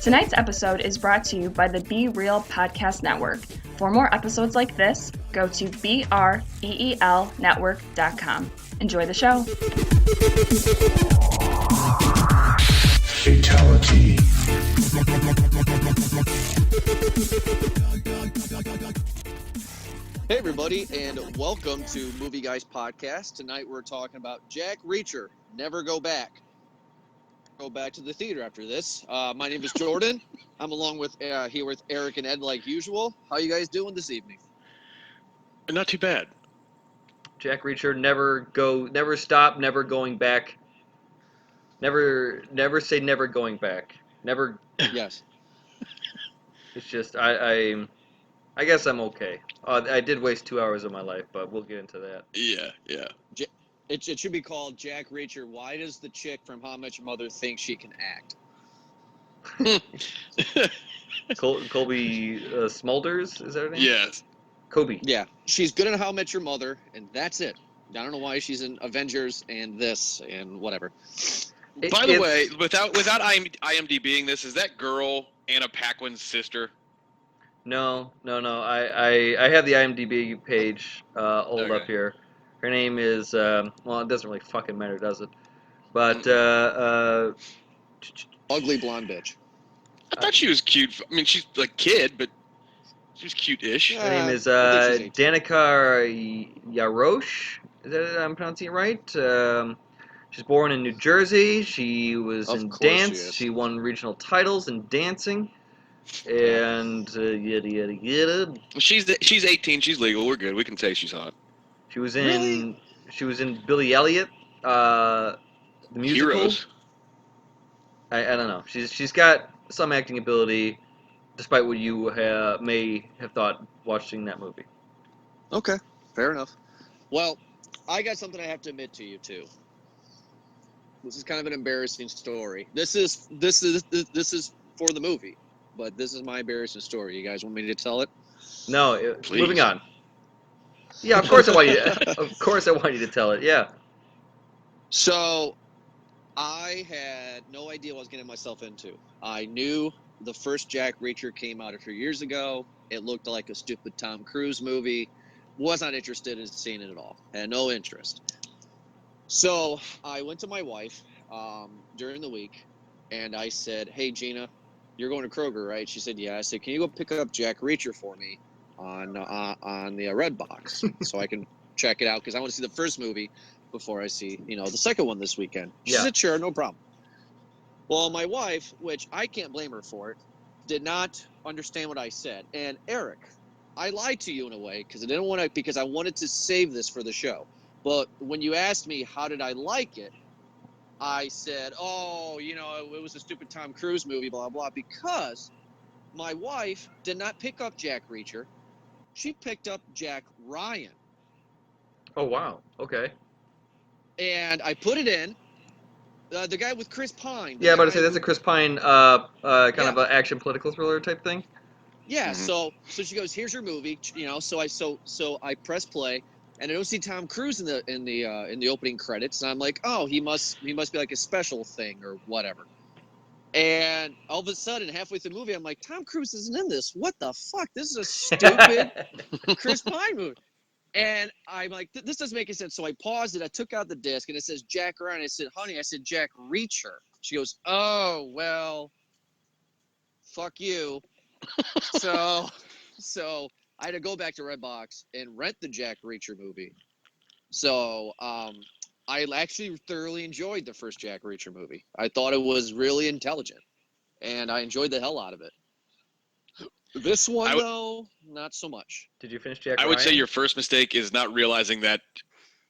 Tonight's episode is brought to you by the Be Real Podcast Network. For more episodes like this, go to BREELnetwork.com. Enjoy the show. Fatality. Hey everybody, and welcome to Movie Guys Podcast. Tonight we're talking about Jack Reacher, Never Go Back. Go back to the theater after this. My name is Jordan. I'm along with here with Eric and Ed like usual. How you guys doing this evening? Not too bad. Jack Reacher, never stop, never going back. Never say never going back. Never. Yes. It's just I guess I'm okay. I did waste 2 hours of my life, but we'll get into that. Yeah. It should be called Jack Reacher. Why does the chick from How I Met Your Mother think she can act? Colby Smulders, is that her name? Yes. Kobe. Yeah, she's good at How I Met Your Mother, and that's it. I don't know why she's in Avengers and this and whatever. By the way, without IMDbing this, is that girl Anna Paquin's sister? No. I have the IMDb page up here. Her name is well, it doesn't really fucking matter, does it? But Ugly blonde bitch. I thought she was cute. I mean, she's like kid, but she was cute-ish. Yeah. her name is I think she's 18. Danica Yarosh. Is that I'm pronouncing it right? She's born in New Jersey. She was Of in course she dance. is. She won regional titles in dancing. And yada. She's 18. She's legal. We're good. We can say she's hot. She was in Really? Billy Elliot, the musical. Heroes. I don't know. She's got some acting ability, despite what you may have thought watching that movie. Okay, fair enough. Well, I got something I have to admit to you too. This is kind of an embarrassing story. This is for the movie, but this is my embarrassing story. You guys want me to tell it? No, Please. moving on. Yeah, of course I want you. Of course I want you to tell it. Yeah. So, I had no idea what I was getting myself into. I knew the first Jack Reacher came out a few years ago. It looked like a stupid Tom Cruise movie. Was not interested in seeing it at all. Had no interest. So I went to my wife during the week, and I said, "Hey Gina, you're going to Kroger, right?" She said, "Yeah." I said, "Can you go pick up Jack Reacher for me on the Red Box so I can check it out because I want to see the first movie before I see the second one this weekend." She Yeah. said, "Sure, no problem." Well, my wife, which I can't blame her for it, did not understand what I said. And Eric, I lied to you in a way because I wanted to save this for the show. But when you asked me how did I like it, I said, "Oh, it was a stupid Tom Cruise movie, blah blah." Because my wife did not pick up Jack Reacher; she picked up Jack Ryan, Oh wow. Okay. and I put it in. The guy with Chris Pine. Yeah, I'm about to say guy that's who- a Chris Pine kind Yeah. of an action political thriller type thing. Yeah, Mhm. so she goes, "Here's your movie," so I press play, and I don't see Tom Cruise in the opening credits, and I'm like, "Oh, he must be like a special thing or whatever." And all of a sudden, halfway through the movie, I'm like, "Tom Cruise isn't in this. What the fuck? This is a stupid Chris Pine movie." And I'm like, "This doesn't make any sense." So I paused it. I took out the disc, and it says Jack Ryan. I said, "Honey," I said, "Jack Reacher." She goes, "Oh well, fuck you." So I had to go back to Redbox and rent the Jack Reacher movie. So I actually thoroughly enjoyed the first Jack Reacher movie. I thought it was really intelligent, and I enjoyed the hell out of it. This one, though, not so much. Did you finish Jack I would say Ryan? your first mistake is not realizing that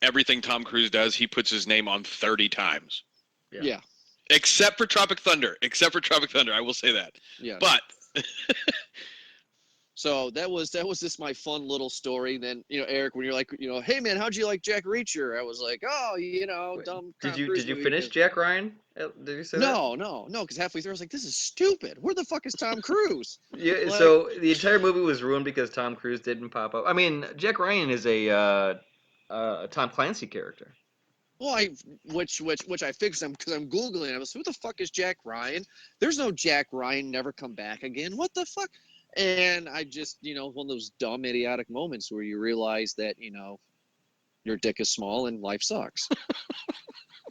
everything Tom Cruise does, he puts his name on 30 times. Yeah. Except for Tropic Thunder. I will say that. Yeah. But So that was just my fun little story. Then Eric, when you're like, "Hey man, how'd you like Jack Reacher?" I was like, "Oh, dumb." Did Tom you Cruise did you movie finish 'cause-" Jack Ryan? Did you say that? No, because halfway through I was like, "This is stupid. Where the fuck is Tom Cruise?" Yeah, Like- so the entire movie was ruined because Tom Cruise didn't pop up. I mean, Jack Ryan is a Tom Clancy character. Well, which I fixed them because I'm googling. I was, who the fuck is Jack Ryan? There's no Jack Ryan. Never come back again. What the fuck? And I just, one of those dumb, idiotic moments where you realize that your dick is small and life sucks.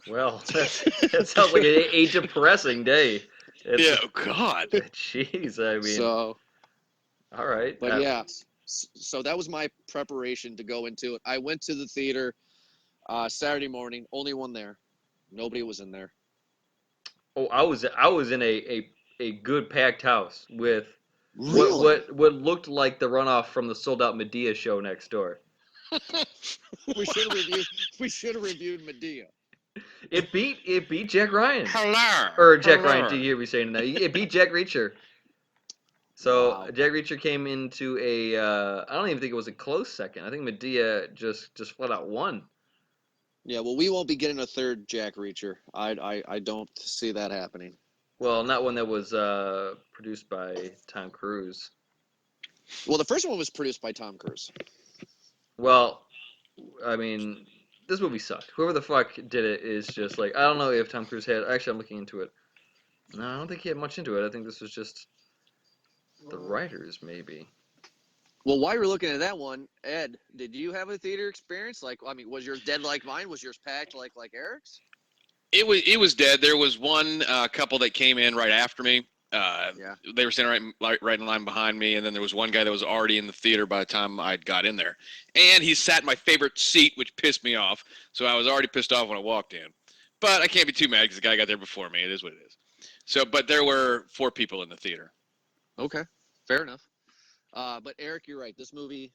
Well, that sounds like a depressing day. Yeah, oh, God. Jeez, I mean. So, all right. but yeah, so that was my preparation to go into it. I went to the theater Saturday morning. Only one there. Nobody was in there. Oh, I was in a good packed house with Really? what looked like the runoff from the sold out Medea show next door. We should have reviewed Medea. It beat Jack Ryan. Hello. Or Jack Ryan, do you hear me saying that? It beat Jack Reacher. So Wow. Jack Reacher came into a I don't even think it was a close second. I think Medea just flat out won. Yeah, well, we won't be getting a third Jack Reacher. I don't see that happening. Well, not one that was produced by Tom Cruise. Well, the first one was produced by Tom Cruise. Well, I mean, this movie sucked. Whoever the fuck did it is just like, I don't know if Tom Cruise had. Actually, I'm looking into it. No, I don't think he had much into it. I think this was just the writers, maybe. Well, while you're looking at that one, Ed, did you have a theater experience? Like, I mean, was yours dead like mine? Was yours packed like Eric's? It was dead. There was one couple that came in right after me. Yeah. They were standing right in line behind me, and then there was one guy that was already in the theater by the time I got in there, and he sat in my favorite seat, which pissed me off. So I was already pissed off when I walked in, but I can't be too mad because the guy got there before me. It is what it is. So, but there were 4 people in the theater. Okay, fair enough. But Eric, you're right. This movie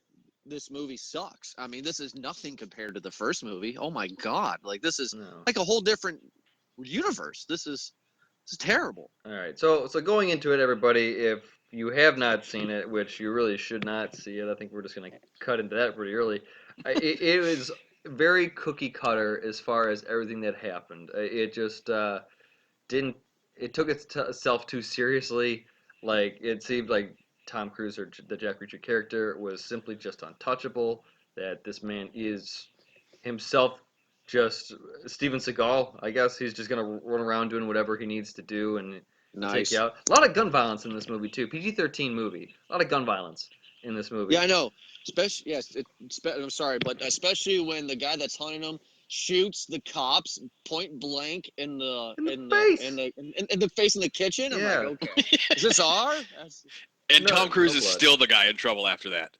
sucks. I mean, this is nothing compared to the first movie. Oh my God! Like this is like a whole different universe. This is terrible. All right, so going into it, everybody, if you have not seen it, which you really should not see it, I think we're just gonna cut into that pretty early. It was very cookie cutter as far as everything that happened. It just didn't. It took itself too seriously. Like it seemed like Tom Cruise or the Jack Reacher character was simply just untouchable. That this man is himself just Steven Seagal. I guess he's just gonna run around doing whatever he needs to do and take Nice. you out. A lot of gun violence in this movie too. PG-13 movie. A lot of gun violence in this movie. Yeah, I know. Especially, yes. I'm sorry, but especially when the guy that's hunting him shoots the cops point blank in the face in the kitchen. I'm like, okay, is this R? And No, Tom Cruise no is blood. still the guy in trouble after that.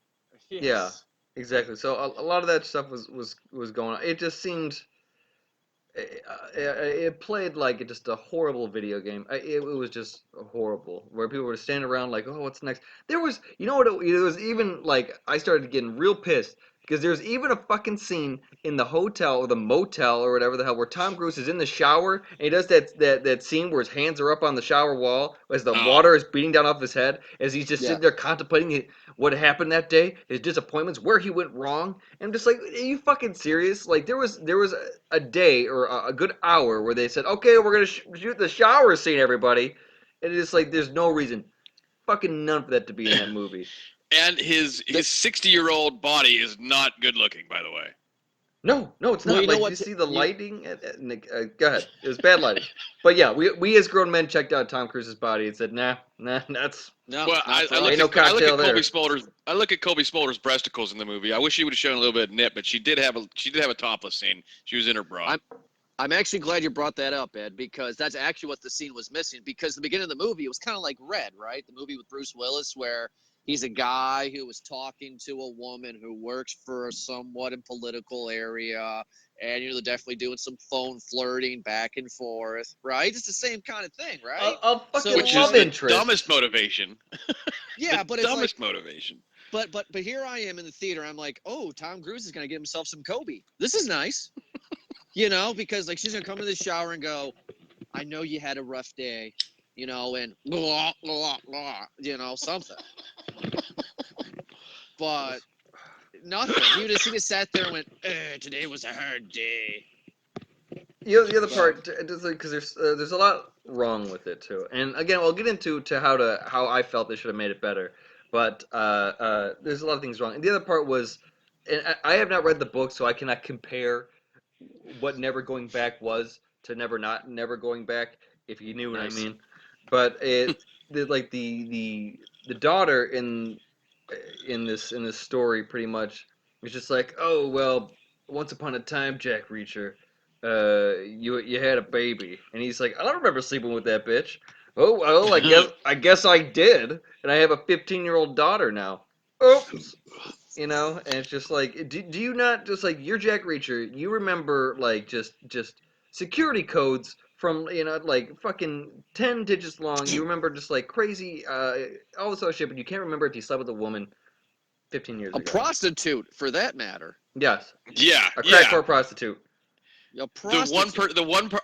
Yes. Yeah. Exactly. So a lot of that stuff was going on. It just seemed it played like just a horrible video game. It was just horrible. Where people were standing around like, oh, what's next? There was, you know what? It was even like I started getting real pissed because there's even a fucking scene in the hotel or the motel or whatever the hell where Tom Cruise is in the shower and he does that scene where his hands are up on the shower wall as the water is beating down off his head as he's just sitting there contemplating what happened that day, his disappointments, where he went wrong. And I'm just like, are you fucking serious? Like there was a day or a good hour where they said, okay, we're gonna shoot the shower scene, everybody, and it's like there's no reason, fucking none for that to be in that movie. And his 60-year-old body is not good looking, by the way. No, it's not. Well, you know like, what? you see the lighting? Go ahead. It was bad lighting. But yeah, we as grown men checked out Tom Cruise's body and said, nah, that's... No, Well, I Ain't no cocktail there. I look at Colby Smolder's breasticles in the movie. I wish she would have shown a little bit of nip, but she did have a topless scene. She was in her bra. I'm actually glad you brought that up, Ed, because that's actually what the scene was missing. Because the beginning of the movie, it was kind of like Red, right? The movie with Bruce Willis, where he's a guy who was talking to a woman who works for a somewhat in political area, and they're definitely doing some phone flirting back and forth, right? It's the same kind of thing, right? A fucking Which love is interest. the dumbest motivation. Yeah, but it's dumbest like, motivation. but here I am in the theater. I'm like, oh, Tom Cruise is gonna get himself some Kobe. This is nice, because like she's gonna come in the shower and go, I know you had a rough day, and blah, blah, blah, something. But nothing. He just sat there and went, today was a hard day. The other part, because there's a lot wrong with it too, and again, we'll get into how I felt they should have made it better, but there's a lot of things wrong. And the other part was, and I have not read the book, so I cannot compare what never going back was to never going back, if you knew what Nice. I mean. But like the daughter in this story pretty much was just like, oh well, once upon a time, Jack Reacher, you had a baby, and he's like, I don't remember sleeping with that bitch. Oh well, I guess I did, and I have a 15-year-old daughter now. Oops. And it's just like, do you not just like, you're Jack Reacher, you remember like just security codes from like fucking 10 digits long. You remember just like crazy all this other shit, but you can't remember if you slept with a woman 15 years A ago. prostitute, for that matter. Yes, Yeah, a yeah. crackpot prostitute. A prostitute.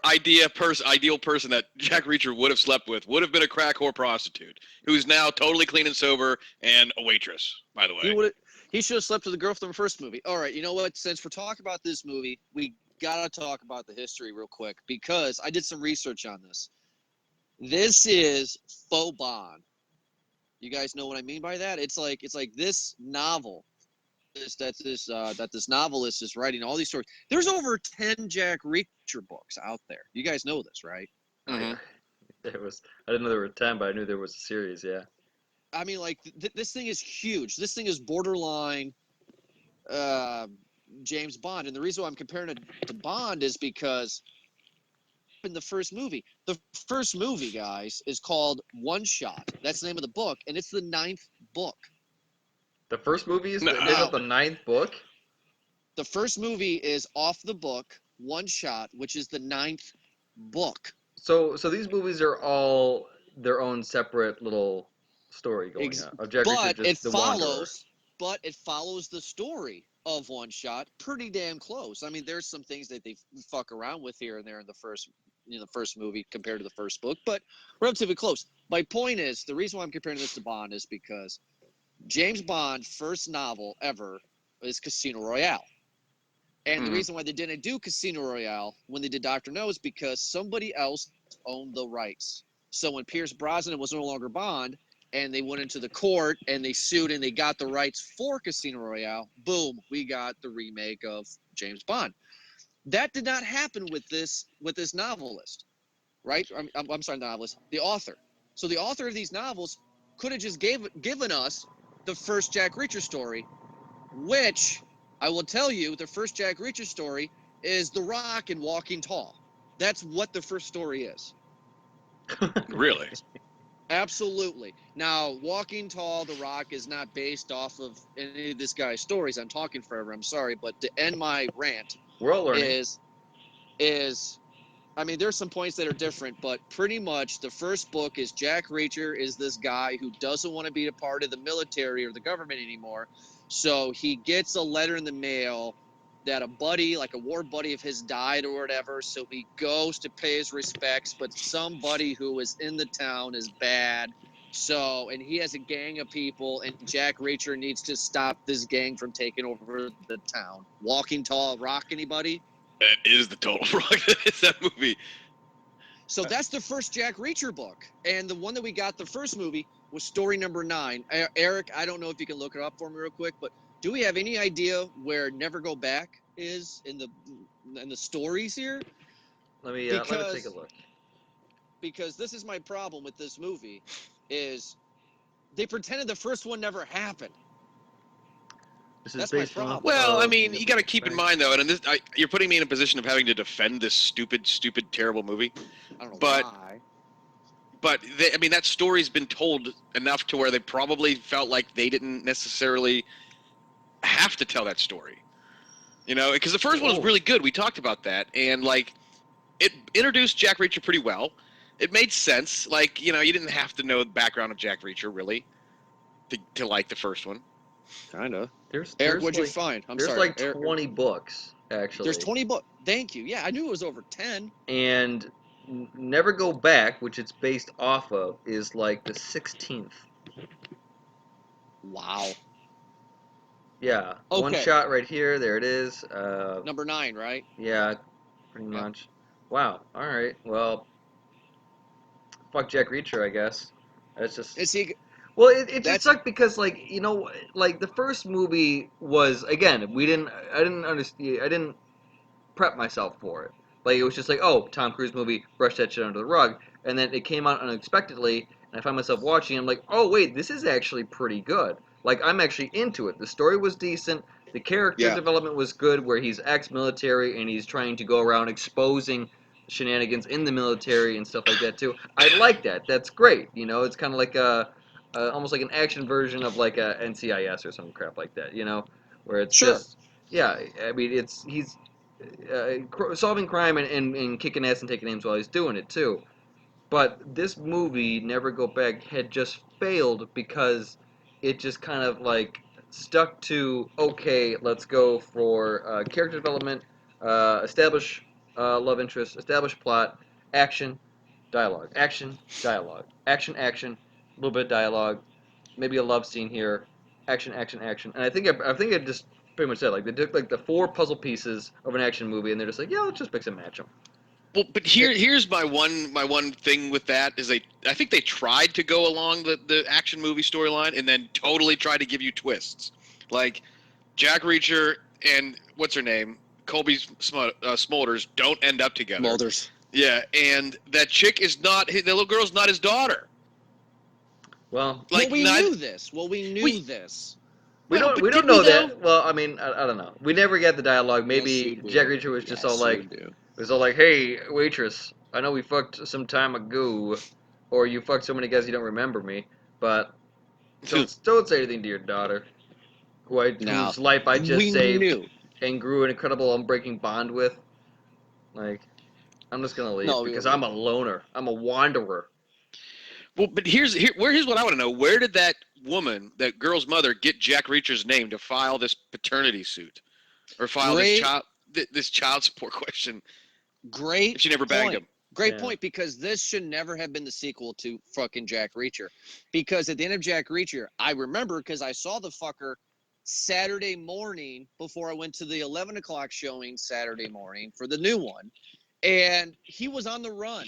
Ideal person that Jack Reacher would have slept with would have been a crack whore prostitute who's now totally clean and sober and a waitress, by the way. He should have slept with the girl from the first movie. All right, you know what? Since we're talking about this movie, we gotta talk about the history real quick because I did some research on this. This is faux Bond. You guys know what I mean by that? It's like this novel that this novelist is writing all these stories. There's over 10 Jack Reacher books out there. You guys know this, right? Mhm. I didn't know there were 10, but I knew there was a series. Yeah. I mean, like this thing is huge. This thing is borderline James Bond, and the reason why I'm comparing it to Bond is because in the first movie, guys, is called One Shot. That's the name of the book, and it's the 9th book. The first movie is No. the 9th book. The first movie is off the book One Shot, which is the 9th book. So these movies are all their own separate little story going on. Of Jack Reacher, But just the Wanderer. it follows the story of One Shot pretty damn close. I mean, there's some things that they fuck around with here and there in the first movie compared to the first book, but relatively close. My point is, the reason why I'm comparing this to Bond is because James Bond's first novel ever is Casino Royale. And the reason why they didn't do Casino Royale when they did Dr. No is because somebody else owned the rights. So when Pierce Brosnan was no longer Bond, and they went into the court and they sued and they got the rights for Casino Royale, boom, we got the remake of James Bond. That did not happen with this novelist, right? I'm sorry, the novelist, the author. So the author of these novels could have just given us the first Jack Reacher story, which I will tell you, the first Jack Reacher story is The Rock and Walking Tall. That's what the first story is. Really? Absolutely. Now, Walking Tall, The Rock is not based off of any of this guy's stories. I'm talking forever. I'm sorry, but to end my rant We're all learning. is I mean, there's some points that are different, but pretty much the first book is Jack Reacher is this guy who doesn't want to be a part of the military or the government anymore. So he gets a letter in the mail that a buddy, like a war buddy of his, died or whatever. So he goes to pay his respects, but somebody who is in the town is bad. So, and he has a gang of people, and Jack Reacher needs to stop this gang from taking over the town. Walking Tall, Rock, anybody? That is the total rock. That is that movie. So that's the first Jack Reacher book. And the one that we got the first movie was story number 9. Eric, I don't know if you can look it up for me real quick, but do we have any idea where Never Go Back is in the stories here? Let me take a look. Because this is my problem with this movie is they pretended the first one never happened. This is That's my based problem. off Well, I of mean, the you got to keep in mind though, and you're putting me in a position of having to defend this stupid, terrible movie. I don't know But- why. But I mean, that story's been told enough to where they probably felt like they didn't necessarily have to tell that story. You know, because the first one was Oh. really good. We talked about that, and like, it introduced Jack Reacher pretty well. It made sense. Like, you know, you didn't have to know the background of Jack Reacher really to like the first one. Kind of. There's Eric, what'd you like, find? I'm there's sorry. like Eric, 20 books actually. There's 20 books. Thank you. Yeah, I knew it was over 10. And Never Go Back, which it's based off of, is like the 16th. Wow. Yeah. One Okay. shot right here. There it is. Number 9, right? Yeah, pretty Yeah. much. Wow. All right. Well, fuck Jack Reacher, I guess. That's just. Is he? Well, it just That's- sucked because, like, you know, like the first movie was, again, I didn't understand. I didn't prep myself for it. Like it was just like, oh, Tom Cruise movie, brush that shit under the rug, and then it came out unexpectedly, and I find myself watching. I'm like, oh wait, this is actually pretty good. Like I'm actually into it. The story was decent. The character Yeah. development was good, where he's ex-military and he's trying to go around exposing shenanigans in the military and stuff like that too. I like that. That's great. You know, it's kind of like almost like an action version of like a NCIS or some crap like that. You know, where it's Sure. just yeah. I mean, he's solving crime and kicking ass and taking names while he's doing it too. But this movie, Never Go Back, had just failed because it just kind of like stuck to okay, let's go for character development, establish love interest, establish plot, action, dialogue, action, a little bit of dialogue, maybe a love scene here, action, and I think it just pretty much said like they took like the four puzzle pieces of an action movie and they're just like yeah, let's just mix and match them. Well, but here's my one thing with that is I think they tried to go along the action movie storyline and then totally tried to give you twists, like Jack Reacher and what's her name, Colby Smulders don't end up together. Mulders. Yeah, and that chick is not the little girl's not his daughter. Well, Like we not, knew this. Well, we knew this. we Well, don't but we don't did we know though? that. Well, I mean, I don't know. We never got the dialogue. Maybe Yes, you do. Jack Reacher was just all Yes, like, you do. was all like, "Hey, waitress, I know we fucked some time ago, or you fucked so many guys you don't remember me, but don't say anything to your daughter, No. whose life I just We saved knew. and grew an incredible unbreaking bond with. Like, I'm just gonna leave No, because I'm a loner. I'm a wanderer." Well, but here's what I want to know. Where did that woman, that girl's mother, get Jack Reacher's name to file this paternity suit, or file Great. this child support question Great if she never banged point. him? Great Yeah. point, because this should never have been the sequel to fucking Jack Reacher. Because at the end of Jack Reacher, I remember because I saw the fucker Saturday morning before I went to the 11 o'clock showing Saturday morning for the new one. And he was on the run.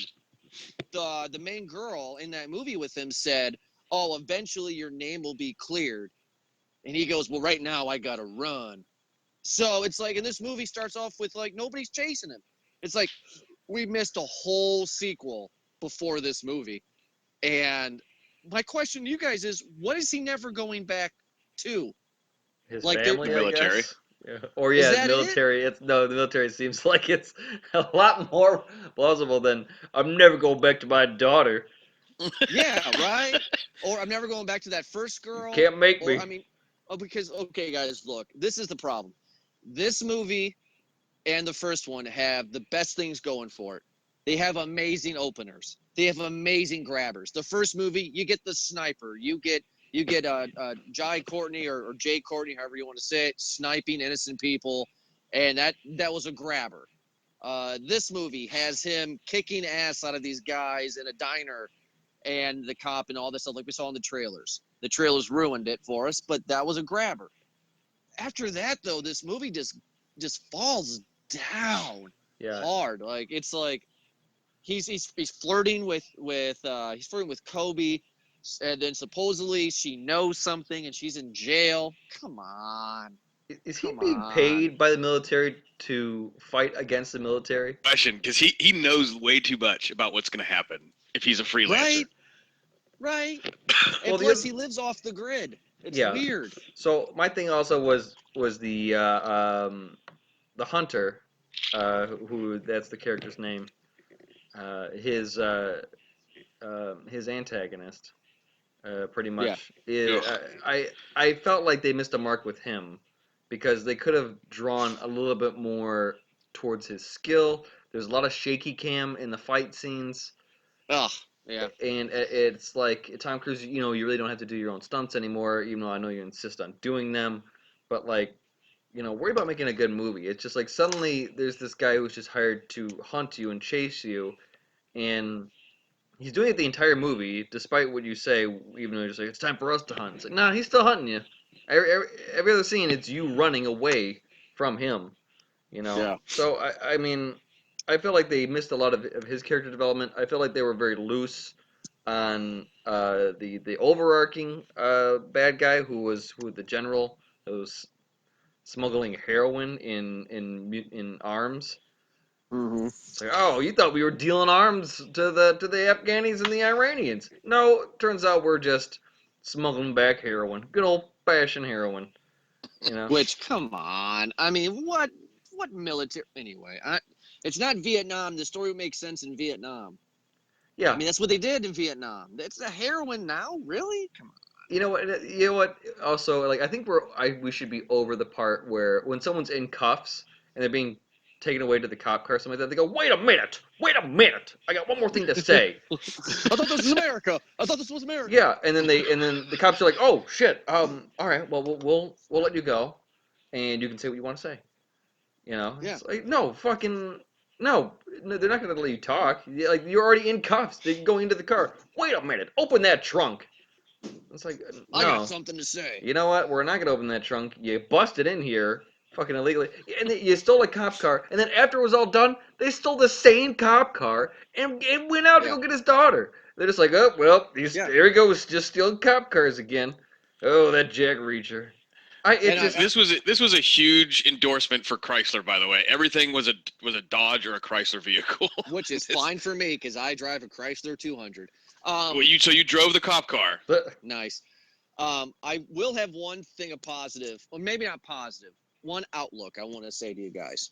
The main girl in that movie with him said, "Oh, eventually your name will be cleared." And he goes, "Well, right now I gotta run." So it's like, and this movie starts off with like nobody's chasing him. It's like we missed a whole sequel before this movie. And my question to you guys is, what is he never going back to? His Like, family, The I military. guess. Yeah. Or Is yeah, that it? military. It's no, the military seems like it's a lot more plausible than I'm never going back to my daughter. Yeah, right? Or I'm never going back to that first girl. Can't make Or me. I mean, because okay, guys, look, this is the problem. This movie and the first one have the best things going for it. They have amazing openers. They have amazing grabbers. The first movie, you get the sniper. You get Jai Courtney or Jay Courtney, however you want to say it, sniping innocent people, and that was a grabber. This movie has him kicking ass out of these guys in a diner, and the cop and all this stuff like we saw in the trailers. The trailers ruined it for us, but that was a grabber. After that, though, this movie just falls down Yeah. hard. Like it's like he's flirting with he's flirting with Kobe, and then supposedly she knows something and she's in jail. Come on. Is he Come being on. paid by the military to fight against the military? Question, because he knows way too much about what's going to happen if he's a freelancer. Right. And Well, the plus other- he lives off the grid. It's Yeah. weird. So my thing also was the hunter, who that's the character's name. His antagonist, pretty much. I felt like they missed a mark with him because they could have drawn a little bit more towards his skill. There's a lot of shaky cam in the fight scenes. Ugh. Yeah. And it's like Tom Cruise, you know, you really don't have to do your own stunts anymore, even though I know you insist on doing them. But like, you know, worry about making a good movie. It's just like suddenly there's this guy who's just hired to hunt you and chase you, and he's doing it the entire movie, despite what you say. Even though you're just like, it's time for us to hunt. It's like, nah, he's still hunting you. Every other scene, it's you running away from him. You know. Yeah. So I mean, I feel like they missed a lot of his character development. I feel like they were very loose on the overarching bad guy who the general, who was smuggling heroin in arms. Mm-hmm. It's like, oh, you thought we were dealing arms to the Afghanis and the Iranians? No, turns out we're just smuggling back heroin, good old fashioned heroin. You know? Which, come on. I mean, what military? Anyway, it's not Vietnam. The story makes sense in Vietnam. Yeah. I mean, that's what they did in Vietnam. It's the heroin now, really? Come on. You know what? You know what? Also, like I think we should be over the part where when someone's in cuffs and they're being taken away to the cop car, or something like that, they go, wait a minute, I got one more thing to say. I thought this was America. I thought this was America. Yeah, and then the cops are like, oh shit, all right, well we'll let you go, and you can say what you want to say. You know? Yeah. It's like, no, fucking no, they're not gonna let you talk. Like you're already in cuffs. They're going into the car. Wait a minute, open that trunk. It's like, I got no. something to say. You know what? We're not gonna open that trunk. You busted in here, fucking illegally, and you stole a cop car. And then after it was all done, they stole the same cop car and went out to Yeah. go get his daughter. They're just like, oh well, there he goes, just stealing cop cars again. Oh, that Jack Reacher. This was a huge endorsement for Chrysler, by the way. Everything was a Dodge or a Chrysler vehicle, which is fine for me because I drive a Chrysler 200. So you drove the cop car. Nice. I will have one thing of positive, or maybe not positive. One outlook I want to say to you guys.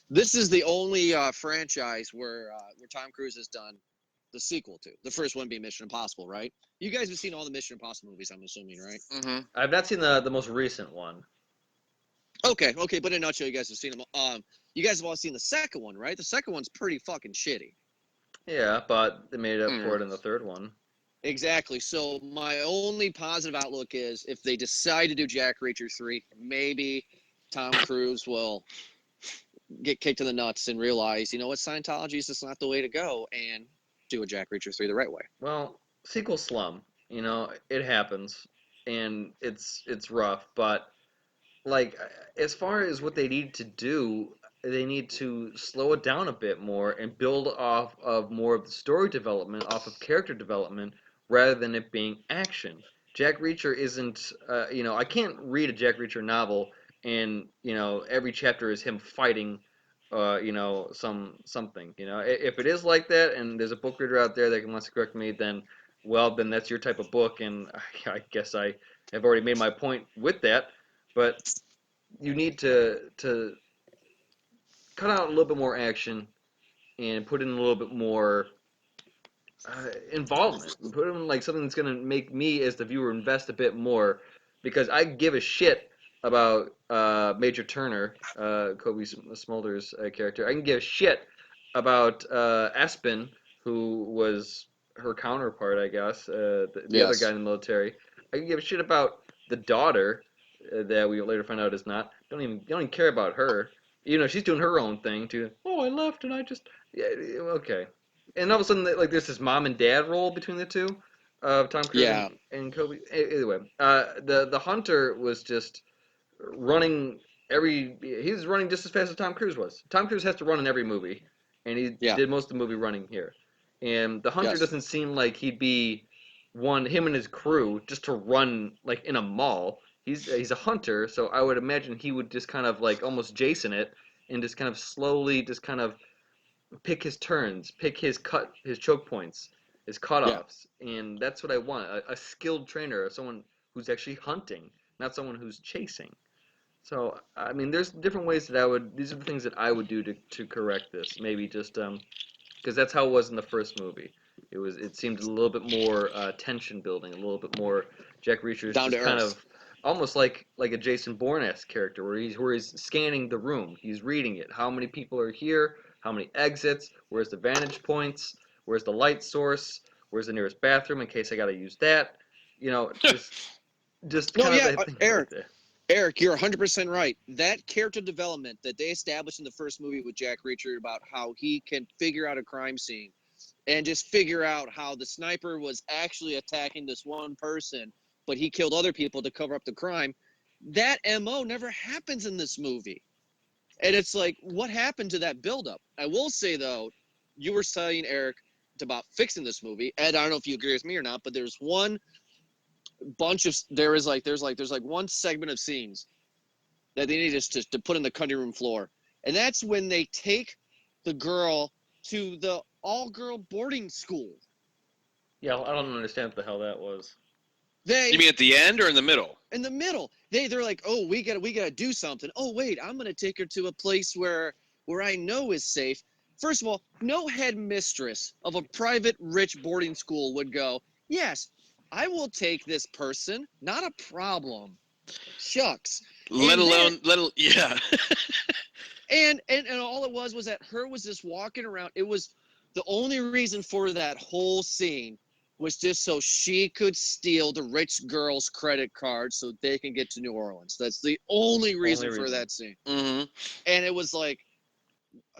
This is the only franchise where Tom Cruise has done the sequel to. The first one being Mission Impossible, right? You guys have seen all the Mission Impossible movies, I'm assuming, right? Mm-hmm. I've not seen the most recent one. Okay, but in a nutshell, you guys have seen them. You guys have all seen the second one, right? The second one's pretty fucking shitty. Yeah, but they made up for it in the third one. Exactly. So my only positive outlook is if they decide to do Jack Reacher 3, maybe Tom Cruise will get kicked in the nuts and realize, you know what, Scientology is just not the way to go, and do a Jack Reacher 3 the right way. Well, sequel slum, you know, it happens, and it's rough, but like as far as what they need to do, they need to slow it down a bit more and build off of more of the story development, off of character development, rather than it being action. Jack Reacher isn't, you know, I can't read a Jack Reacher novel and you know every chapter is him fighting, you know, something. You know, if it is like that, and there's a book reader out there that wants to correct me, then well, then that's your type of book, and I guess I have already made my point with that. But you need to cut out a little bit more action and put in a little bit more involvement. Put in like something that's gonna make me as the viewer invest a bit more, because I give a shit about Major Turner, Kobe Smulders' character. I can give a shit about Espen, who was her counterpart, I guess, the other guy in the military. I can give a shit about the daughter that we later find out is not. Don't even care about her. You know, she's doing her own thing too. Oh, I left and I just okay. And all of a sudden, like, there's this mom and dad role between the two of Tom Cruise and Kobe. Anyway, the hunter was just running he was running just as fast as Tom Cruise was. Tom Cruise has to run in every movie, and he did most of the movie running here. And the hunter doesn't seem like he'd be him and his crew just to run like in a mall. He's a hunter, so I would imagine he would just kind of like almost Jason it and just kind of slowly just kind of pick his turns, pick his choke points, his cutoffs, and that's what I want. A skilled trainer, someone who's actually hunting, not someone who's chasing. So I mean, there's different ways that these are the things that I would do to correct this. Maybe just because that's how it was in the first movie. It seemed a little bit more tension building, a little bit more Jack Reacher's down just to kind earth. of almost like a Jason Bourne-esque character where he's scanning the room, he's reading it. How many people are here? How many exits? Where's the vantage points? Where's the light source? Where's the nearest bathroom in case I got to use that? You know, just No, kind yeah, of thing Eric. like that. Eric, you're 100% right. That character development that they established in the first movie with Jack Reacher about how he can figure out a crime scene and just figure out how the sniper was actually attacking this one person, but he killed other people to cover up the crime. That MO never happens in this movie. And it's like, what happened to that buildup? I will say, though, you were saying, Eric, about fixing this movie. Ed, I don't know if you agree with me or not, but there's one bunch of there's one segment of scenes that they need to put in the cutting room floor. And that's when they take the girl to the all-girl boarding school. Yeah, I don't understand what the hell that was. You mean at the end or in the middle? In the middle, they're like, oh, we gotta do something. Oh wait, I'm gonna take her to a place where I know is safe. First of all, no headmistress of a private rich boarding school would go, yes, I will take this person, not a problem. Shucks. Let alone, yeah. And all it was that her was just walking around. It was the only reason for that whole scene was just so she could steal the rich girl's credit card so they can get to New Orleans. That's the only reason for that scene. Mm-hmm. And it was like,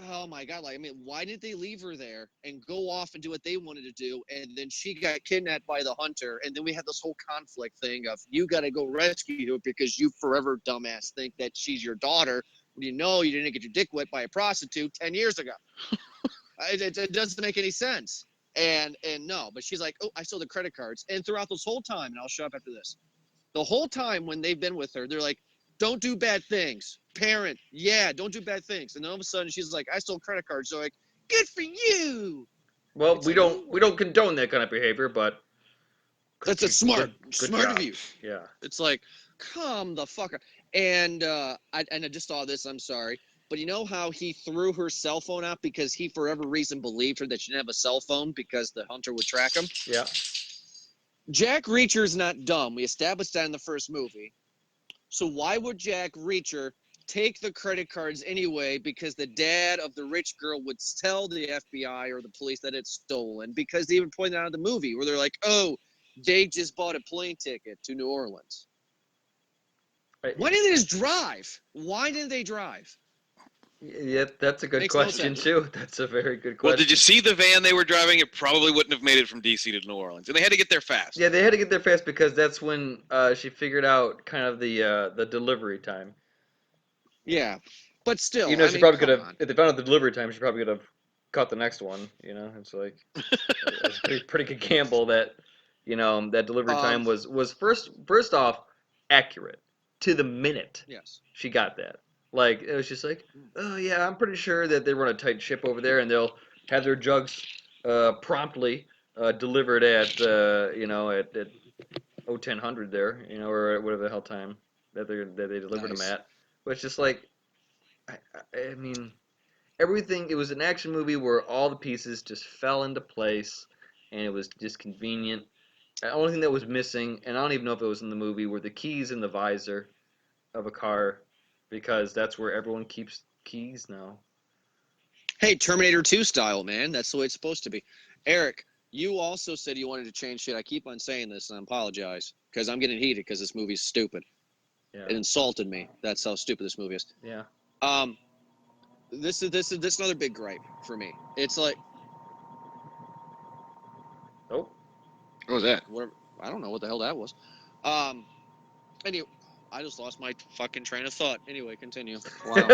oh my God, like, I mean, why did they leave her there and go off and do what they wanted to do? And then she got kidnapped by the hunter. And then we had this whole conflict thing of, you got to go rescue her because you forever, dumbass, think that she's your daughter. You know you didn't get your dick wet by a prostitute 10 years ago. It doesn't make any sense. And no, but she's like, oh, I stole the credit cards. And throughout this whole time, and I'll shut up after this, the whole time when they've been with her, they're like, don't do bad things. Parent, yeah, don't do bad things. And then all of a sudden she's like, I stole credit cards. So like, good for you. Well, we don't condone that kind of behavior, but that's a smart job. of you. Yeah. It's like, come the fuck up. And I just saw this, I'm sorry. But you know how he threw her cell phone out because he, for whatever reason, believed her that she didn't have a cell phone because the hunter would track him? Yeah. Jack Reacher's not dumb. We established that in the first movie. So why would Jack Reacher take the credit cards anyway? Because the dad of the rich girl would tell the FBI or the police that it's stolen, because they even pointed out in the movie where they're like, oh, they just bought a plane ticket to New Orleans. Why didn't they just drive? Why didn't they drive? Yeah, that's a good Makes no question sense. too. That's a very good question. Well, did you see the van they were driving? It probably wouldn't have made it from DC to New Orleans, and they had to get there fast. Yeah, they had to get there fast because that's when she figured out kind of the delivery time. Yeah, but still, You know, I she mean, probably could come have. on. If they found out the delivery time, she probably could have caught the next one. You know, it's like it's a pretty good gamble that that delivery time was first off accurate to the minute. Yes. She got that. Like, it was just like, oh yeah, I'm pretty sure that they run a tight ship over there, and they'll have their jugs promptly delivered at at 1000 there, or whatever the hell time that they delivered them Nice. at. But it's just like, I mean, everything. It was an action movie where all the pieces just fell into place, and it was just convenient. The only thing that was missing, and I don't even know if it was in the movie, were the keys in the visor of a car, because that's where everyone keeps keys now. Hey, Terminator 2 style, man. That's the way it's supposed to be. Eric, you also said you wanted to change shit. I keep on saying this, and I apologize because I'm getting heated because this movie's stupid. Yeah. It insulted me. That's how stupid this movie is. Yeah. This is another big gripe for me. It's like, Oh. What was that? whatever. I don't know what the hell that was. Anyway, I just lost my fucking train of thought. Anyway, continue. Wow.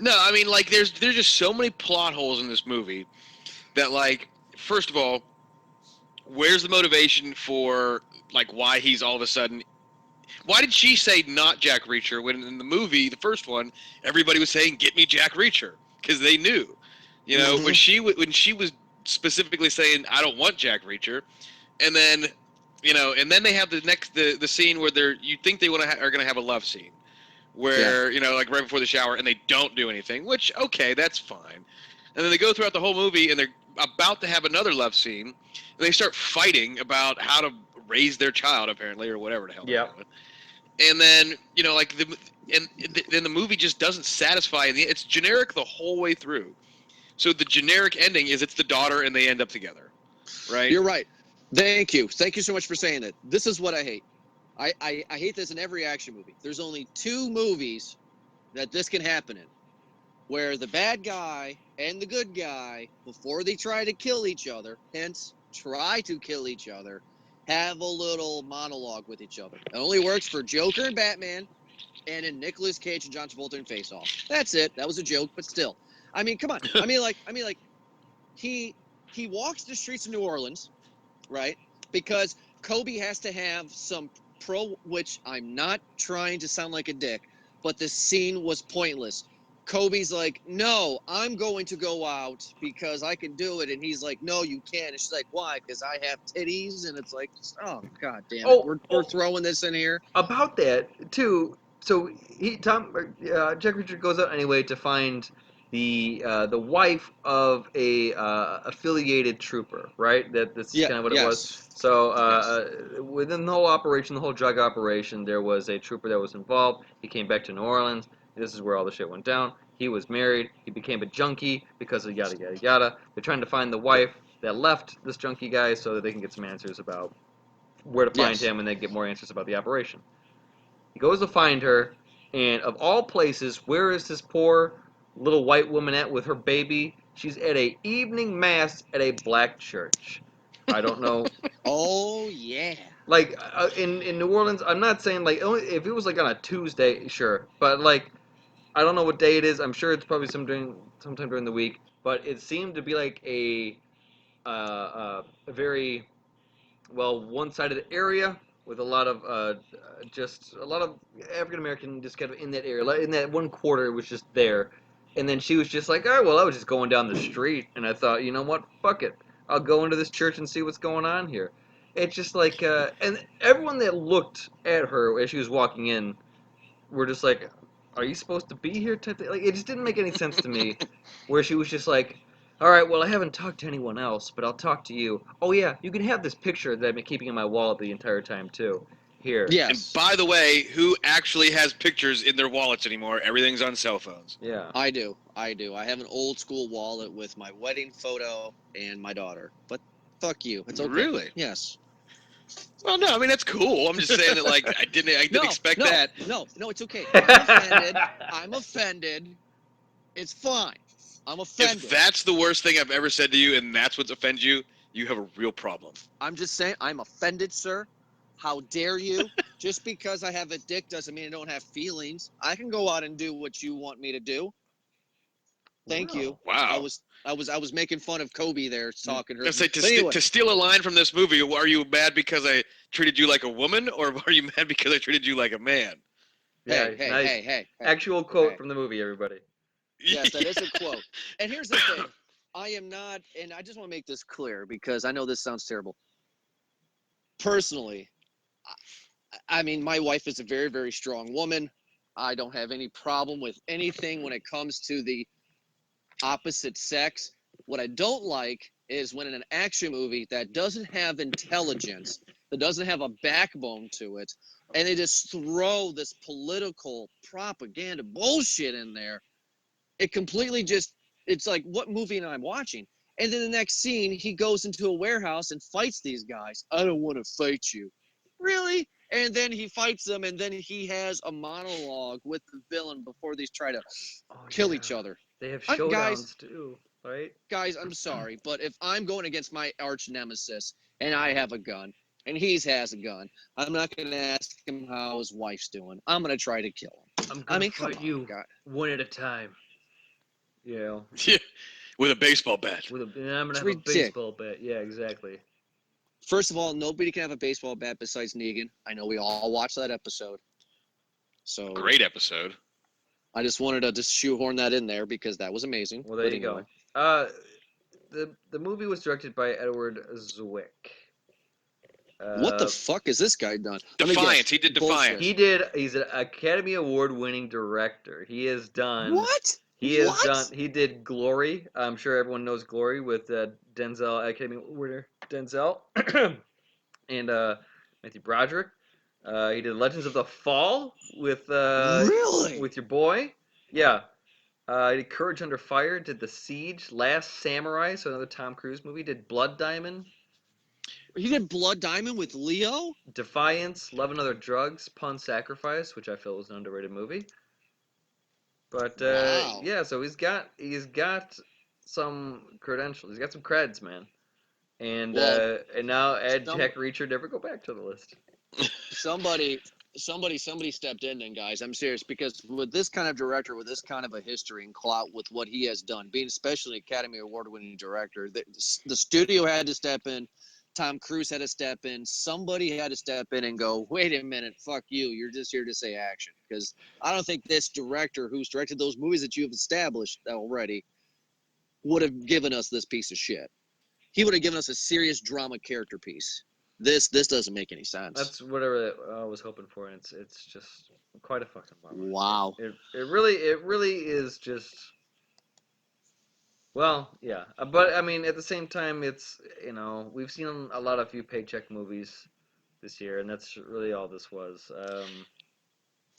No, I mean, like, there's just so many plot holes in this movie that, like, first of all, where's the motivation for, like, why he's all of a sudden... Why did she say not Jack Reacher when in the movie, the first one, everybody was saying, get me Jack Reacher, because they knew. You know, when she was specifically saying, I don't want Jack Reacher, and then, and then they have the scene where you think they are going to have a love scene. Where, like right before the shower, and they don't do anything, which, okay, that's fine. And then they go throughout the whole movie, and they're about to have another love scene, and they start fighting about how to raise their child, apparently, or whatever the hell they're doing. And then, then the movie just doesn't satisfy. It's generic the whole way through. So the generic ending is it's the daughter, and they end up together, right? You're right. Thank you. Thank you so much for saying that. This is what I hate. I hate this in every action movie. There's only 2 movies that this can happen in, where the bad guy and the good guy, before they try to kill each other, hence try to kill each other, have a little monologue with each other. It only works for Joker and Batman, and in Nicolas Cage and John Travolta in Face Off. That's it. That was a joke, but still. I mean, come on. I mean, like he walks the streets of New Orleans, right? Because Kobe has to have some pro, which I'm not trying to sound like a dick, but the scene was pointless. Kobe's like, no, I'm going to go out because I can do it. And he's like, no, you can't. And she's like, why? Because I have titties. And it's like, oh, God damn it. We're throwing this in here. About that too. So Jack Reacher goes out anyway to find the wife of a affiliated trooper, right? That's Yeah, kind of what it was. yes. So within the whole operation, the whole drug operation, there was a trooper that was involved. He came back to New Orleans. This is where all the shit went down. He was married. He became a junkie because of yada yada yada. They're trying to find the wife that left this junkie guy so that they can get some answers about where to find Yes. him and then get more answers about the operation. He goes to find her, and of all places, where is this poor little white woman at with her baby? She's at a evening mass at a black church. I don't know. Oh, yeah. Like in New Orleans, I'm not saying like only if it was like on a Tuesday, sure, but like I don't know what day it is. I'm sure it's probably sometime during the week, but it seemed to be like a very one-sided area with a lot of just a lot of African American just kind of in that area. Like, in that one quarter, it was just there, and then she was just like, "Oh well, I was just going down the street," and I thought, you know what, fuck it, I'll go into this church and see what's going on here. It's just like, and everyone that looked at her as she was walking in were just like, "Are you supposed to be here?" Type thing. Like it just didn't make any sense to me, where she was just like, "All right, well I haven't talked to anyone else, but I'll talk to you. Oh yeah, you can have this picture that I've been keeping in my wallet the entire time too. Here." Yes. And by the way, who actually has pictures in their wallets anymore? Everything's on cell phones. Yeah. I do. I have an old school wallet with my wedding photo and my daughter. But fuck you. It's okay. Really? Yes. Well, no, I mean that's cool. I'm just saying that like I didn't expect that. No, it's okay. I'm offended. It's fine. I'm offended. If that's the worst thing I've ever said to you, and that's what offends you, you have a real problem. I'm just saying I'm offended, sir. How dare you? Just because I have a dick doesn't mean I don't have feelings. I can go out and do what you want me to do. Thank you. Wow. I was making fun of Kobe there, talking her. Let's say But anyway, to steal a line from this movie, are you mad because I treated you like a woman, or are you mad because I treated you like a man? Yeah, hey, nice. hey. Actual quote Hey. from the movie, everybody. Yes, that is a quote. And here's the thing. I am not, and I just want to make this clear because I know this sounds terrible. Personally, I mean, my wife is a very, very strong woman. I don't have any problem with anything when it comes to the opposite sex. What I don't like is when in an action movie that doesn't have intelligence, that doesn't have a backbone to it, and they just throw this political propaganda bullshit in there. It completely just, it's like, what movie am I watching? And then the next scene, he goes into a warehouse and fights these guys. I don't want to fight you. Really? And then he fights them, and then he has a monologue with the villain before they try to kill each other. They have Guys- showdowns too, right? Guys, I'm sorry, but if I'm going against my arch nemesis and I have a gun and he has a gun, I'm not going to ask him how his wife's doing. I'm going to try to kill him. I'm I gonna mean, fight come on, you God. one at a time. Yeah. Yeah, with a baseball bat. And I'm gonna It's have ridiculous. a baseball bat. Yeah, exactly. First of all, nobody can have a baseball bat besides Negan. I know we all watched that episode. So Great episode. I just wanted to just shoehorn that in there because that was amazing. Well, there But you anyway. go. The movie was directed by Edward Zwick. What the fuck has this guy done? Let me Defiance. guess. He did Bullshit. Defiance. He's an Academy Award-winning director. He has done. What? He has What? done. He did Glory. I'm sure everyone knows Glory with Denzel, Academy Award winner Denzel, and Matthew Broderick. He did Legends of the Fall with Really? with your boy. Yeah. He did Courage Under Fire. Did The Siege, Last Samurai, so another Tom Cruise movie. Did Blood Diamond, He did Blood Diamond with Leo? Defiance, Love and Other Drugs, Pawn Sacrifice, which I feel was an underrated movie. But Wow. yeah, so he's got some credentials. He's got some creds, man. And Well, and now add some- Jack Reacher, never go back to the list. Somebody stepped in then, guys. I'm serious because with this kind of director, with this kind of a history and clout, with what he has done, being especially Academy Award-winning director, the studio had to step in. Tom Cruise had to step in. Somebody had to step in and go, wait a minute, fuck you. You're just here to say action. Because I don't think this director who's directed those movies that you've established already would have given us this piece of shit. He would have given us a serious drama character piece. This doesn't make any sense. That's whatever I was hoping for, and it's just quite a fucking bummer. Wow. It really is just. Well, yeah, but I mean, at the same time, it's we've seen a lot of few paycheck movies this year, and that's really all this was.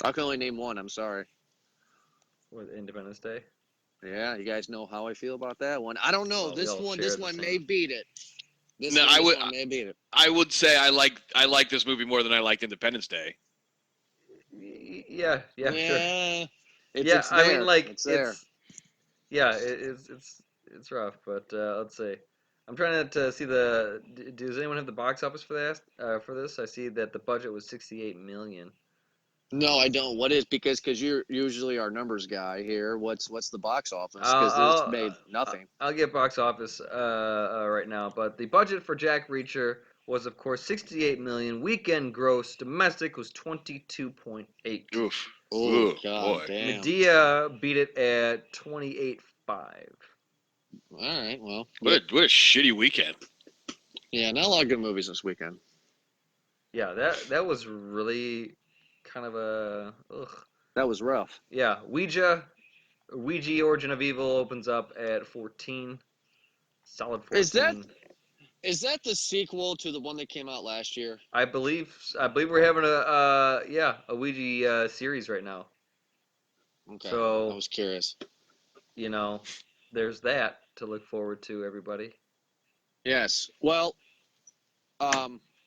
I can only name one. I'm sorry. With Independence Day. Yeah, you guys know how I feel about that one. I don't know. Well, we all This share the one same. may beat it. This No, one may beat it. I would say I like this movie more than I liked Independence Day. Yeah, sure. Yeah. Yeah, It's I there. mean, like It's there. it's rough, but let's see. I'm trying to see the. Does anyone have the box office for that? For this, I see that the budget was 68 million. No, I don't. What is because you're usually our numbers guy here. What's the box office? I'll- Because it's I'll- made nothing. I'll get box office right now, but the budget for Jack Reacher was, of course, 68 million. Weekend gross domestic was 22.8. Oof. Oh Ooh, God, boy. damn. Medea beat it at 28.5. All right, well, What a shitty weekend. yeah, not a lot of good movies this weekend. Yeah, that was really kind of a ugh. That was rough. Yeah, Ouija Origin of Evil opens up at 14. Solid 14. Is that the sequel to the one that came out last year? I believe we're having a Ouija series right now. Okay, So- I was curious. There's that to look forward to, everybody. Yes. Well,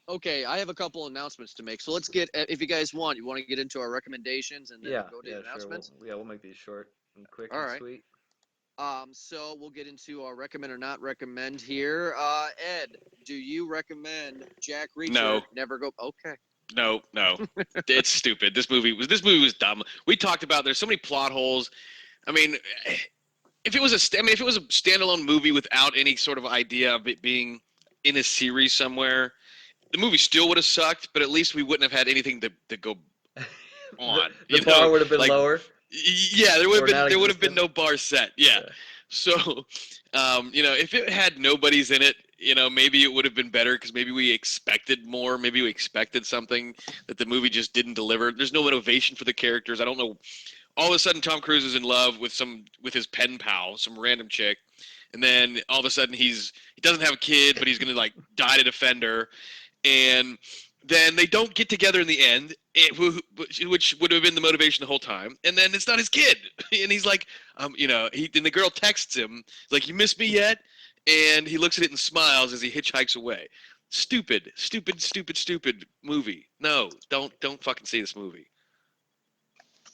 okay, I have a couple announcements to make. So let's get, if you guys want, you want to get into our recommendations and then go to the Sure. announcements? We'll make these short and quick All and right. sweet. So we'll get into our recommend or not recommend here. Ed, do you recommend Jack Reacher? No. Never go. Okay. No, it's stupid. This movie was dumb. We talked about there's so many plot holes. I mean, if it was a standalone movie without any sort of idea of it being in a series somewhere, the movie still would have sucked. But at least we wouldn't have had anything to go on. the bar would have been like, lower. Yeah, there would Or have not been no bar set. Yeah. So, if it had nobodies in it, maybe it would have been better because maybe we expected more. Maybe we expected something that the movie just didn't deliver. There's no motivation for the characters. I don't know. All of a sudden, Tom Cruise is in love with his pen pal, some random chick, and then all of a sudden he doesn't have a kid, but he's gonna die to defend her, and then they don't get together in the end, which would have been the motivation the whole time. And then it's not his kid, and he's like, and the girl texts him, like, "You miss me yet?" And he looks at it and smiles as he hitchhikes away. Stupid movie. No, don't fucking see this movie.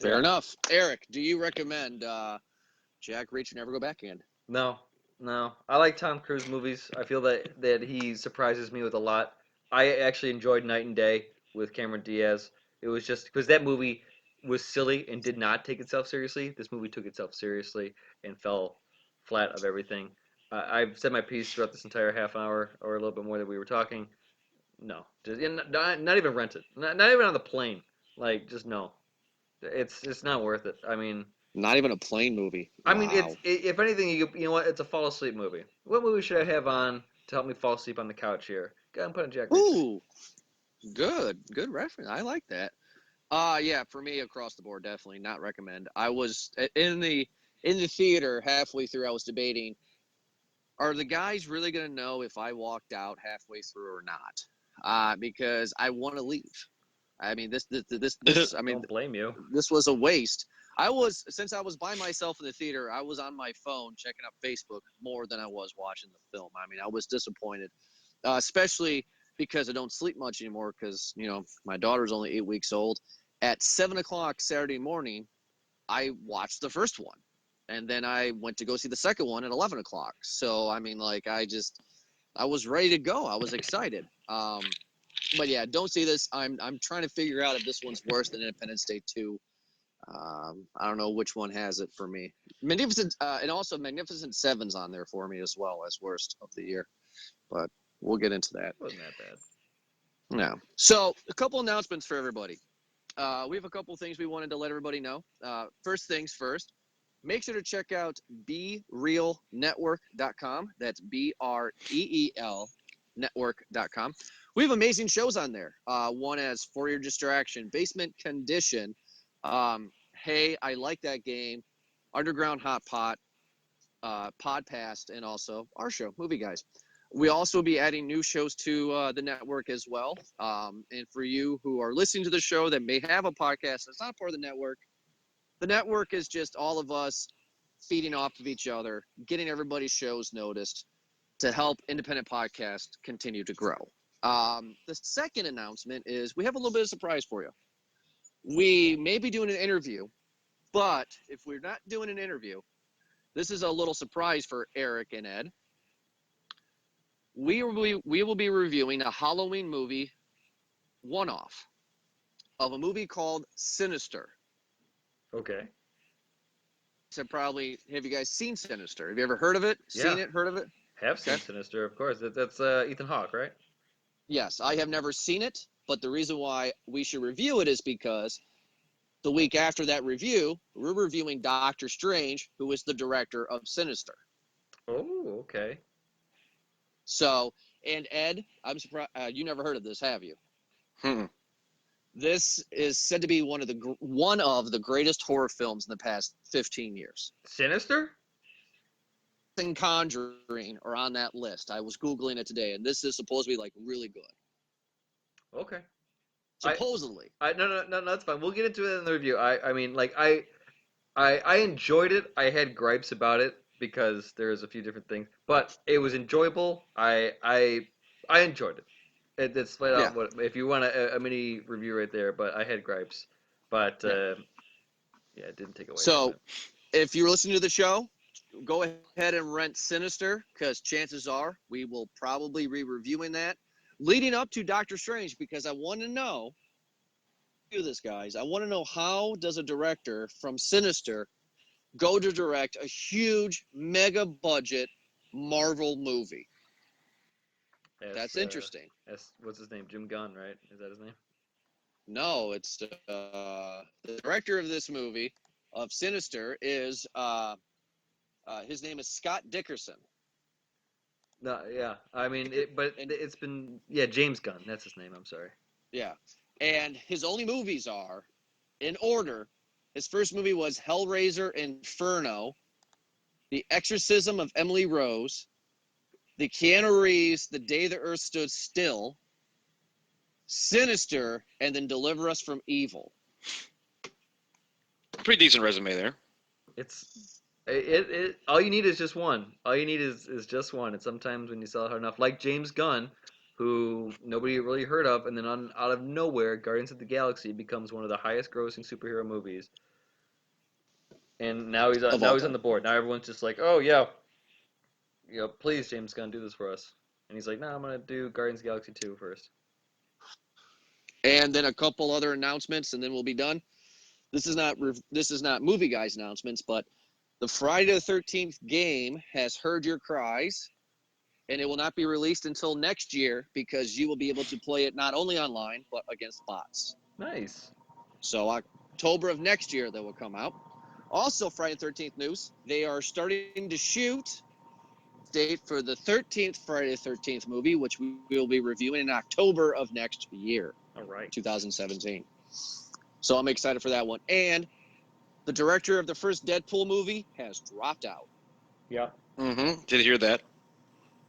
Fair enough. Eric, do you recommend Jack Reacher Never Go Back Again? No. I like Tom Cruise movies. I feel that he surprises me with a lot. I actually enjoyed Night and Day with Cameron Diaz. It was just because that movie was silly and did not take itself seriously. This movie took itself seriously and fell flat of everything. I've said my piece throughout this entire half hour or a little bit more that we were talking. No, not even rent it. Not even on the plane. Just no. It's not worth it. I mean, Not even a plane movie. I mean, Wow. if anything, you know what? It's a fall asleep movie. What movie should I have on to help me fall asleep on the couch here? Go ahead and put on Jack Reacher. Ooh, good reference. I like that. Yeah, for me across the board, definitely not recommend. I was in the theater halfway through. I was debating: are the guys really gonna know if I walked out halfway through or not? Because I want to leave. I mean, this. I mean, Don't blame you. this was a waste. Since I was by myself in the theater, I was on my phone checking up Facebook more than I was watching the film. I mean, I was disappointed, especially because I don't sleep much anymore because, my daughter's only 8 weeks old. At 7:00 Saturday morning, I watched the first one. And then I went to go see the second one at 11:00. So, I mean, I was ready to go. I was excited. But yeah, don't see this. I'm trying to figure out if this one's worse than Independence Day 2. I don't know which one has it for me. And also Magnificent Seven's on there for me as well as worst of the year. But we'll get into that. It wasn't that bad. No. So a couple announcements for everybody. We have a couple things we wanted to let everybody know. First things first, make sure to check out BeRealNetwork.com. That's BREEL network.com. We have amazing shows on there. One as For Your Distraction, Basement Condition, Hey, I Like That Game, Underground Hot Pot, Podpast, and also our show, Movie Guys. We also will be adding new shows to the network as well. And for you who are listening to the show that may have a podcast that's not part of the network is just all of us feeding off of each other, getting everybody's shows noticed to help independent podcasts continue to grow. The second announcement is we have a little bit of surprise for you. We may be doing an interview, but if we're not doing an interview, this is a little surprise for Eric and Ed. We will be reviewing a Halloween movie one-off of a movie called Sinister. Okay. So probably, have you guys seen Sinister? Have you ever heard of it? Seen Yeah. it? Heard of it? Have seen Okay. Sinister, of course. That's Ethan Hawke, right? Yes, I have never seen it, but the reason why we should review it is because the week after that review, we're reviewing Doctor Strange, who is the director of Sinister. Oh, okay. So, and Ed, I'm surprised you never heard of this, have you? Hmm. This is said to be one of the greatest horror films in the past 15 years. Sinister? And Conjuring are on that list. I was Googling it today, and this is supposed to be like really good. Okay. Supposedly. No, that's fine. We'll get into it in the review. I mean, like, I enjoyed it. I had gripes about it because there's a few different things, but it was enjoyable. I enjoyed it. It's flat out what if you want a mini review right there. But I had gripes, but yeah, it didn't take away. So, from it. if you're listening to the show, go ahead and rent Sinister because chances are we will probably be reviewing that leading up to Doctor Strange because I want to know. Do this, guys. I want to know how does a director from Sinister go to direct a huge mega budget Marvel movie? That's interesting. What's his name? Jim Gunn, right? Is that his name? No, it's the director of this movie of Sinister is his name is Scott Dickerson. No, yeah. I mean, it's been James Gunn. That's his name. I'm sorry. Yeah, and his only movies are in order. His first movie was Hellraiser Inferno, The Exorcism of Emily Rose, the Keanu Reeves, The Day the Earth Stood Still, Sinister, and then Deliver Us from Evil. Pretty decent resume there. It all you need is just one. All you need is just one. And sometimes when you sell it hard enough, like James Gunn, who nobody really heard of, and then out of nowhere, Guardians of the Galaxy becomes one of the highest grossing superhero movies. And now he's on the board. Now everyone's just like, oh yeah, please James Gunn, do this for us. And he's like, no, I'm gonna do Guardians of the Galaxy 2 first. And then a couple other announcements, and then we'll be done. This is not Movie Guys announcements, but the Friday the 13th game has heard your cries, and it will not be released until next year because you will be able to play it not only online but against bots. Nice. So October of next year that will come out. Also, Friday the 13th news, they are starting to shoot date for the 13th Friday the 13th movie, which we will be reviewing in October of next year. All right. 2017. So I'm excited for that one. And the director of the first Deadpool movie has dropped out. Yeah. Mm-hmm. Did you hear that?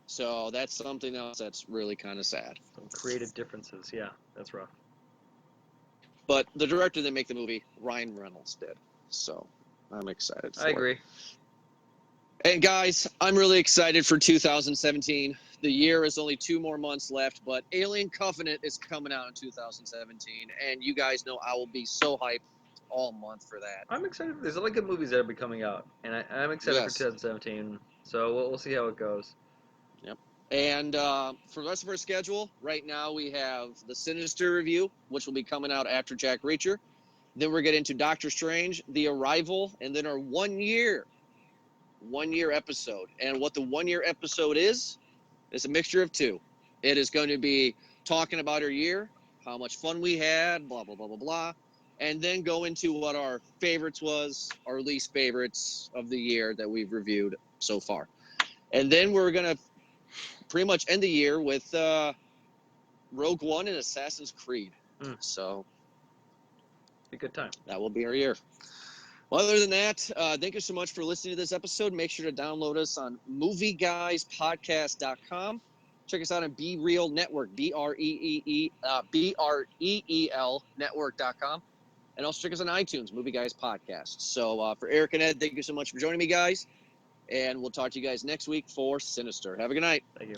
So that's something else that's really kind of sad. Some creative differences. Yeah, that's rough. But the director that made the movie, Ryan Reynolds, did. So I'm excited for I agree. And guys, I'm really excited for 2017. The year is only 2 more months left, but Alien Covenant is coming out in 2017. And you guys know I will be so hyped all month for that. I'm excited. There's a lot of good movies that will be coming out. And I'm excited for 2017. So we'll see how it goes. Yep. And for the rest of our schedule, right now we have the Sinister review, which will be coming out after Jack Reacher. Then we're getting into Doctor Strange, The Arrival, and then our 1 year episode. And what the 1 year episode is a mixture of two. It is going to be talking about our year, how much fun we had, blah, blah, blah, blah, blah. And then go into what our favorites was, our least favorites of the year that we've reviewed so far. And then we're going to pretty much end the year with Rogue One and Assassin's Creed. So Be a good time. that will be our year. Well, other than that, thank you so much for listening to this episode. Make sure to download us on movieguyspodcast.com. Check us out on Be Real Network, BREEL Network.com. And also check us on iTunes, Movie Guys Podcast. So for Eric and Ed, thank you so much for joining me, guys. And we'll talk to you guys next week for Sinister. Have a good night. Thank you.